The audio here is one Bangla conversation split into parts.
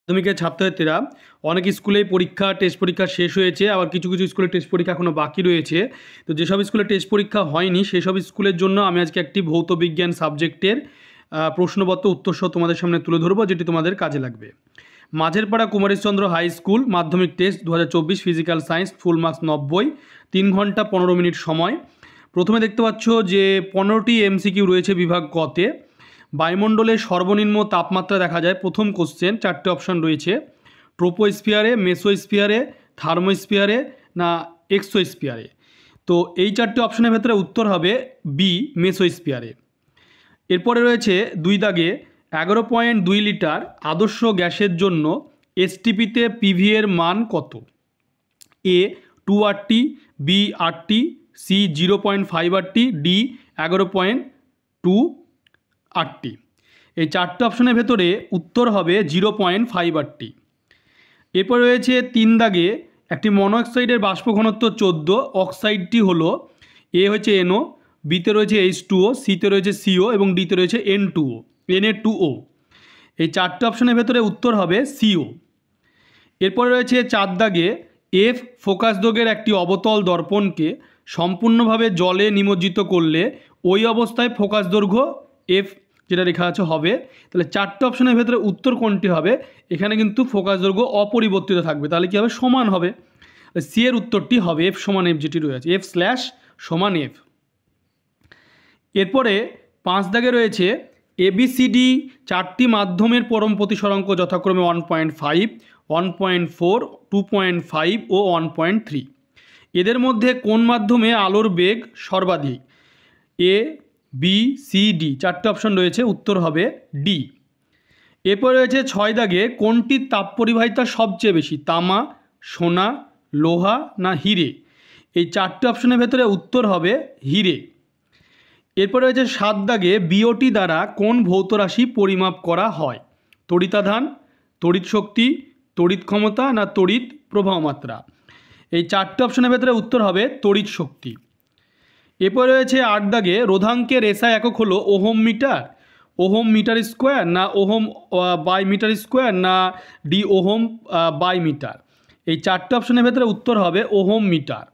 মাধ্যমিকের ছাত্রছাত্রীরা অনেক স্কুলে পরীক্ষা টেস্ট পরীক্ষা শেষ হয়েছে, আবার কিছু কিছু স্কুলে টেস্ট পরীক্ষা এখনও বাকি রয়েছে। তো যেসব স্কুলে টেস্ট পরীক্ষা হয়নি সেসব স্কুলের জন্য আমি আজকে একটি ভৌত বিজ্ঞান সাবজেক্টের প্রশ্নপত্র উত্তরসহ তোমাদের সামনে তুলে ধরবো, যেটি তোমাদের কাজে লাগবে। মাঝেরপাড়া কুমারেশচন্দ্র হাই স্কুল মাধ্যমিক test 2024 physical science, full marks 90, 3 ঘন্টা 15 মিনিট সময়। প্রথমে দেখতে পাচ্ছ যে 15টি এমসিকিউ রয়েছে বিভাগ কতে। বায়ুমণ্ডলের সর্বনিম্ন তাপমাত্রা দেখা যায়। প্রথম কোশ্চেন, 4টে অপশান রয়েছে, ট্রোপোস্ফিয়ারে, মেসোস্ফিয়ারে, থার্মোস্ফিয়ারে না এক্সোস্ফিয়ারে। তো এই 4টে অপশানের ভেতরে উত্তর হবে বি, মেসোস্ফিয়ারে। এরপরে রয়েছে 2 দাগে 11.2 লিটার আদর্শ গ্যাসের জন্য এসটিপিতে পিভি এর মান কত? এ 2 আরটি, বি 8টি, সি 0.5 আরটি, ডি 11.2 8টি। এই 4টে অপশনের ভেতরে উত্তর হবে 0.5 আরটি। এরপর রয়েছে 3 দাগে একটি মনোঅক্সাইডের বাষ্প ঘনত্ব 14, অক্সাইডটি হলো এ হচ্ছে NO, বিতে রয়েছে H2O, সিতে রয়েছে CO এবং ডিতে রয়েছে N2O, Na2O। এই 4টে অপশনের ভেতরে উত্তর হবে CO। এরপরে রয়েছে 4 দাগে এফ ফোকাস দৈর্ঘ্যের একটি অবতল দর্পণকে সম্পূর্ণভাবে জলে নিমজ্জিত করলে ওই অবস্থায় ফোকাস দৈর্ঘ্য এফ যেটা লেখা আছে হবে। তাহলে 4টে অপশনের ভেতরে উত্তর কোনটি হবে? এখানে কিন্তু ফোকাস দৈর্ঘ্য অপরিবর্তিত থাকবে, তাহলে কী হবে? সমান হবে। সি এর উত্তরটি হবে এফ সমান এফ, যেটি রয়েছে এফ স্ল্যাশ সমান এফ। এরপরে 5 দাগে রয়েছে ABCD 4টি মাধ্যমের পরম প্রতিসরাঙ্ক যথাক্রমে 1.5, 1.4, 2.5 ও 1.3। এদের মধ্যে কোন মাধ্যমে আলোর বেগ সর্বাধিক? এ, বি, সি, ডি। 4টে অপশন রয়েছে, উত্তর হবে ডি। এরপর রয়েছে 6 দাগে কোনটির তাপ পরিবাহিতা সবচেয়ে বেশি? তামা, সোনা, লোহা না হিরে? এই 4টে অপশনের ভেতরে উত্তর হবে হিরে। এরপর রয়েছে 7 দাগে বিওটি দ্বারা কোন ভৌত রাশি পরিমাপ করা হয়? তড়িতাধান, তড়িৎ শক্তি, তড়িৎ ক্ষমতা না তড়িৎ প্রবাহ মাত্রা? এই 4টে অপশনের ভেতরে উত্তর হবে তড়িৎ শক্তি। এরপর রয়েছে 8 দাগে রোধাঙ্কের এসআই একক হলো ohm metre, ohm metre square না ওহম বাই মিটার স্কোয়ার না ডি ওহম বাই মিটার? এই 4টে অপশনের ভেতরে উত্তর হবে ওহম মিটার।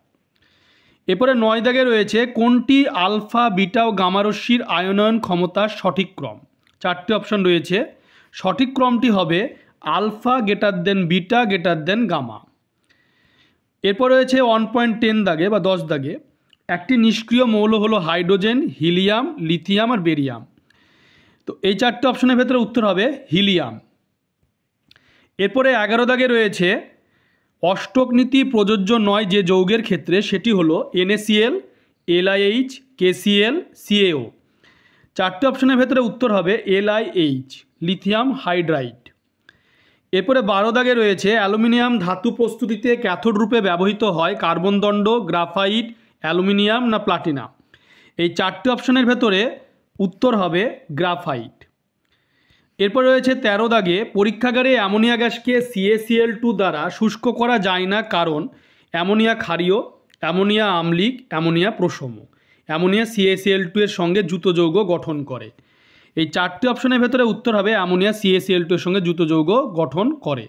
এরপরে 9 দাগে রয়েছে কোনটি আলফা, বিটা ও গামা রশ্মির আয়নায়ন ক্ষমতার সঠিক ক্রম? 4টে অপশন রয়েছে, সঠিক ক্রমটি হবে alpha greater than beta greater than gamma. এরপর রয়েছে 1.10 দাগে বা 10 দাগে একটি নিষ্ক্রিয় মৌল হলো হাইড্রোজেন, হিলিয়াম, লিথিয়াম আর বেরিয়াম। তো এই 4টে অপশনের ভেতরে উত্তর হবে হিলিয়াম। এরপরে 11 দাগে রয়েছে অষ্টক নীতি প্রযোজ্য নয় যে যৌগের ক্ষেত্রে, সেটি হলো NaCl, LiH, KCl, CaO। 4টে অপশনের ভেতরে উত্তর হবে LiH, লিথিয়াম হাইড্রাইড। এরপরে 12 দাগে রয়েছে অ্যালুমিনিয়াম ধাতু প্রস্তুতিতে ক্যাথোড রূপে ব্যবহৃত হয় কার্বন দণ্ড, গ্রাফাইট, অ্যালুমিনিয়াম না প্লাটিনাম? এই 4টে অপশনের ভেতরে উত্তর হবে গ্রাফাইট। এরপর রয়েছে 13 দাগে পরীক্ষাগারে অ্যামোনিয়া গ্যাসকে CaCl2 দ্বারা শুষ্ক করা যায় না, কারণ অ্যামোনিয়া ক্ষারীয়, অ্যামোনিয়া আম্লিক, অ্যামোনিয়া প্রশম। অ্যামোনিয়া CaCl2 এর সঙ্গে যুত যৌগ গঠন করে। এই 4টে অপশনের ভেতরে উত্তর হবে অ্যামোনিয়া CaCl2 এর সঙ্গে যুত যৌগ গঠন করে।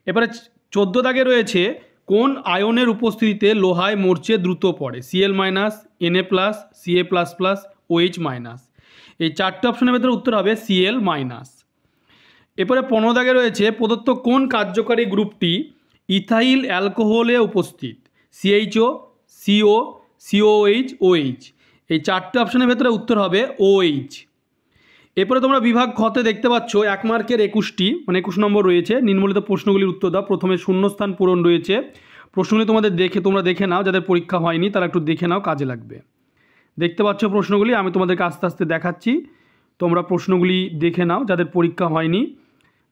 এবারে 14 দাগে রয়েছে কোন আয়নের উপস্থিতিতে লোহায় মরচে দ্রুত পড়ে? Cl-, Na+, Ca++, OH-। এই 4টে অপশনের ভেতরে উত্তর হবে Cl-। এরপরে 15 দাগে রয়েছে প্রদত্ত কোন কার্যকারী গ্রুপটি ইথাইল অ্যালকোহলে উপস্থিত? CHO, CO, COOH, OH। এই 4টে অপশনের ভেতরে উত্তর হবে OH। এরপরে তোমরা বিভাগ খতে দেখতে পাচ্ছ 1 মার্কের 21টি মানে 21 নম্বর রয়েছে। নিম্নলিখিত প্রশ্নগুলির উত্তর দাও। প্রথমে শূন্যস্থান পূরণ রয়েছে। প্রশ্নগুলি তোমরা দেখে নাও, যাদের পরীক্ষা হয়নি তারা একটু দেখে নাও, কাজে লাগবে। দেখতে পাচ্ছ প্রশ্নগুলি, আমি তোমাদেরকে আস্তে আস্তে দেখাচ্ছি, তোমরা প্রশ্নগুলি দেখে নাও। যাদের পরীক্ষা হয়নি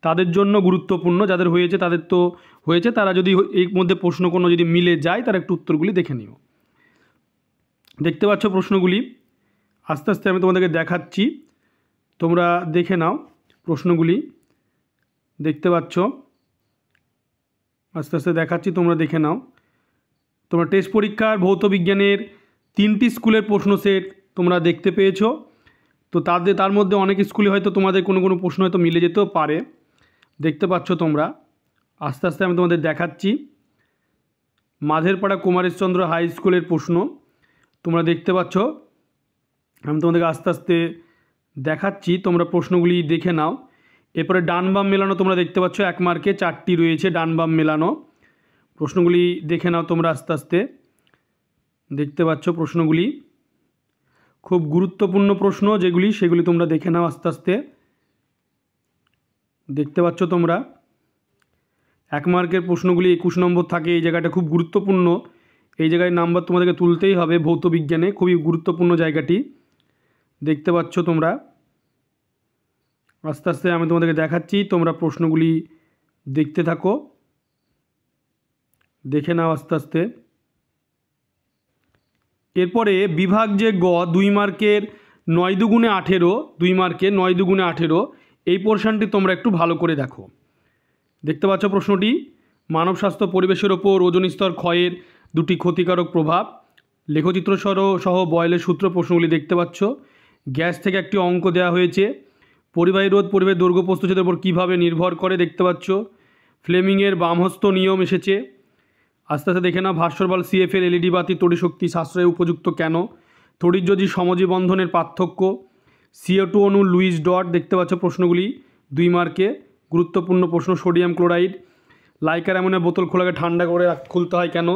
তাদের জন্য গুরুত্বপূর্ণ, যাদের হয়েছে তাদের তো হয়েছে, তারা যদি এর মধ্যে প্রশ্ন কোনো যদি মিলে যায় তারা একটু উত্তরগুলি দেখে নিও। দেখতে পাচ্ছ প্রশ্নগুলি, আস্তে আস্তে আমি তোমাদেরকে দেখাচ্ছি, তোমরা দেখে নাও প্রশ্নগুলি। দেখতে পাচ্ছ আস্তে আস্তে দেখাচ্ছি, তোমরা দেখে নাও। তোমরা টেস্ট পরীক্ষার ভৌত বিজ্ঞানের 3টি স্কুলের প্রশ্ন সেট তোমরা দেখতে পেয়েছো। তো তার মধ্যে অনেক স্কুলে হয়তো তোমাদের কোনো প্রশ্ন হয়তো মিলে যেতেও পারে, দেখতে পাচ্ছ তোমরা, আস্তে আস্তে আমি তোমাদের দেখাচ্ছি। মাঝেরপাড়া কুমারেশচন্দ্র হাই স্কুলের প্রশ্ন তোমরা দেখতে পাচ্ছ, আমি তোমাদেরকে আস্তে আস্তে দেখাচ্ছি, তোমরা প্রশ্নগুলি দেখে নাও। এরপরে ডান বাম মেলানো তোমরা দেখতে পাচ্ছ, 1 মার্কে 4টি রয়েছে ডান বাম মেলানো। প্রশ্নগুলি দেখে নাও তোমরা আস্তে আস্তে, দেখতে পাচ্ছ প্রশ্নগুলি খুব গুরুত্বপূর্ণ প্রশ্ন যেগুলি, সেগুলি তোমরা দেখে নাও আস্তে আস্তে। দেখতে পাচ্ছ তোমরা 1 মার্কের প্রশ্নগুলি 21 নম্বর থাকে, এই জায়গাটা খুব গুরুত্বপূর্ণ, এই জায়গায় নাম্বার তোমাদেরকে তুলতেই হবে। ভৌত বিজ্ঞানে খুবই গুরুত্বপূর্ণ জায়গাটি, দেখতে পাচ্ছ তোমরা। আস্তে আস্তে আমি তোমাদেরকে দেখাচ্ছি, তোমরা প্রশ্নগুলি দেখতে থাকো, দেখে নাও আস্তে আস্তে। এরপরে বিভাগ যে 2 মার্কের 9 দুগুণে 18, 2 মার্কের 9 দুগুণে 18, এই পোর্শনটি তোমরা একটু ভালো করে দেখো। দেখতে পাচ্ছ প্রশ্নটি, মানব স্বাস্থ্য পরিবেশের ওপর ওজোন স্তর ক্ষয়ের 2টি ক্ষতিকারক প্রভাব, লেখচিত্র সহ বয়েলের সূত্র প্রশ্নগুলি দেখতে পাচ্ছ। গ্যাস থেকে একটি অঙ্ক দেওয়া হয়েছে, পরিবাহী রোধ পরিবাহীর দৈর্ঘ্য প্রস্থচ্ছেদের উপর কীভাবে নির্ভর করে দেখতে পাচ্ছ। ফ্লেমিংয়ের বামহস্ত নিয়ম এসেছে। আস্তে আস্তে দেখে নাও, ভাস্বর বাল্ব সিএফের এলইডি বাতি তড়িৎ শক্তি সাশ্রয়ে উপযুক্ত কেন, তড়িৎযোজী সমযোজী বন্ধনের পার্থক্য, CO2 অণু লুইস ডট দেখতে পাচ্ছ প্রশ্নগুলি 2 মার্কে গুরুত্বপূর্ণ প্রশ্ন। সোডিয়াম ক্লোরাইড, লাইকার অ্যামোনিয়া বোতল খোলাকে ঠান্ডা করে খুলতে হয় কেন,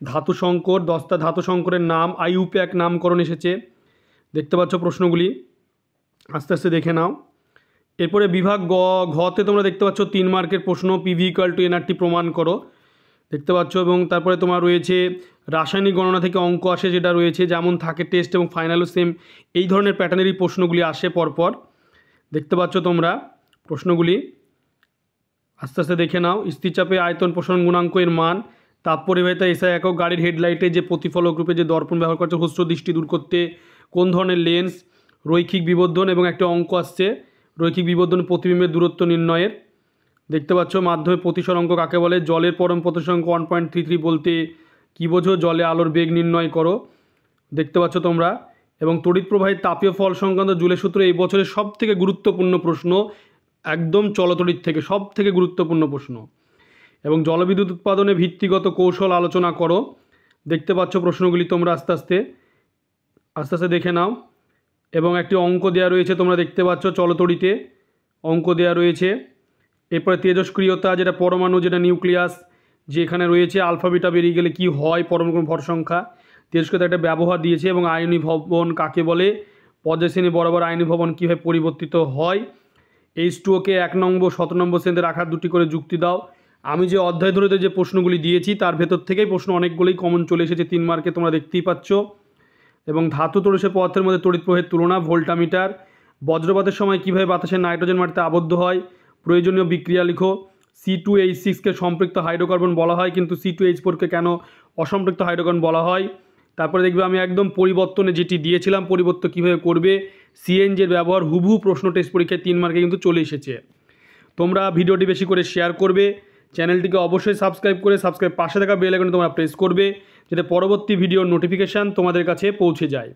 ধাতু সংকর, 10টা ধাতু সংকরের নাম, IUPAC নামকরণ এসেছে। দেখতে পাচ্ছ প্রশ্নগুলি আস্তে আস্তে দেখে নাও। এরপরে বিভাগ ঘতে তোমরা দেখতে পাচ্ছ 3 মার্কের প্রশ্ন, PV = nRT প্রমাণ করো, দেখতে পাচ্ছ। এবং তারপরে তোমার রয়েছে রাসায়নিক গণনা থেকে অঙ্ক আসে, যেটা রয়েছে যেমন থাকে টেস্ট এবং ফাইনালও সেম, এই ধরনের প্যাটার্নেরই প্রশ্নগুলি আসে পরপর, দেখতে পাচ্ছ তোমরা প্রশ্নগুলি আস্তে আস্তে দেখে নাও। স্থিরচাপে আয়তন প্রসারণ গুণাঙ্ক এর মান, তাপ পরিবাহিতা SI একক, গাড়ির হেডলাইটে যে প্রতিফলক রূপে যে দর্পণ ব্যবহার করছে হ্রস্ব দৃষ্টি দূর করতে কোন ধরনের লেন্স, রৈখিক বিবর্ধন, এবং একটা অঙ্ক আসছে রৈখিক বিবর্ধন প্রতিবিম্বের দূরত্ব নির্ণয়ের। দেখতে পাচ্ছ মাধ্যমে প্রতিসরাঙ্ক কাকে বলে, জলের পরম প্রতিসরাঙ্ক 1.33 বলতে কী বোঝো, জলে আলোর বেগ নির্ণয় করো, দেখতে পাচ্ছ তোমরা। এবং তড়িৎ প্রবাহের তাপীয় ফল সংক্রান্ত জুলের সূত্র এই বছরের সবথেকে গুরুত্বপূর্ণ প্রশ্ন, একদম চলতড়িৎ থেকে সবথেকে গুরুত্বপূর্ণ প্রশ্ন। এবং জলবিদ্যুৎ উৎপাদনে ভিত্তিগত কৌশল আলোচনা করো, দেখতে পাচ্ছ প্রশ্নগুলি তোমরা আস্তে আস্তে দেখে নাও। এবং একটি অঙ্ক দেওয়া রয়েছে তোমরা দেখতে পাচ্ছ, চলতড়িতে অঙ্ক দেওয়া রয়েছে। এরপরে তেজস্ক্রিয়তা, যেটা পরমাণু, যেটা নিউক্লিয়াস, যেখানে রয়েছে আলফা বিটা বেরিয়ে গেলে কি হয়, পরমাণু ভর সংখ্যা, তেজস্ক্রিয়তা একটা ব্যবহার দিয়েছে। এবং আয়নী ভবন কাকে বলে, পর্যায় শ্রেণী বরাবর আয়নী ভবন কীভাবে পরিবর্তিত হয়, H2O-কে 1 নম্বর 17 নম্বর শ্রেণীতে রাখার 2টি করে যুক্তি দাও। আমি যে অধ্যায় ধরে যে প্রশ্নগুলি দিয়েছি তার ভেতর থেকেই প্রশ্ন অনেকগুলোই কমন চলে এসেছে 3 মার্কে, তোমরা দেখতেই পাচ্ছ। এবং ধাতু তড়িৎ পদার্থের মধ্যে তড়িৎ প্রবাহের তুলনা, ভোল্টামিটার, বজ্রপাতের সময় কীভাবে বাতাসের নাইট্রোজেন মাটিতে আবদ্ধ হয়, প্রয়োজনীয় বিক্রিয়া লিখো। C2H6-কে সম্পৃক্ত হাইড্রোকার্বন বলা হয়, কিন্তু C2H4-কে কেন অসম্পৃক্ত হাইড্রোকার্বন বলা হয়। তারপরে দেখবে আমি একদম পরিবর্তনে যেটি দিয়েছিলাম, পরিবর্তন কীভাবে করবে, CNG-এর ব্যবহার, হুবহু প্রশ্ন টেস্ট পরীক্ষায় 3 মার্কে কিন্তু চলে এসেছে। তোমরা ভিডিওটি বেশি করে শেয়ার করবে, চ্যানেলটিকে অবশ্যই সাবস্ক্রাইব পাশে থাকা বেল আইকনে তোমরা প্রেস করবে, যাতে পরবর্তী ভিডিওর নোটিফিকেশান তোমাদের কাছে পৌঁছে যায়।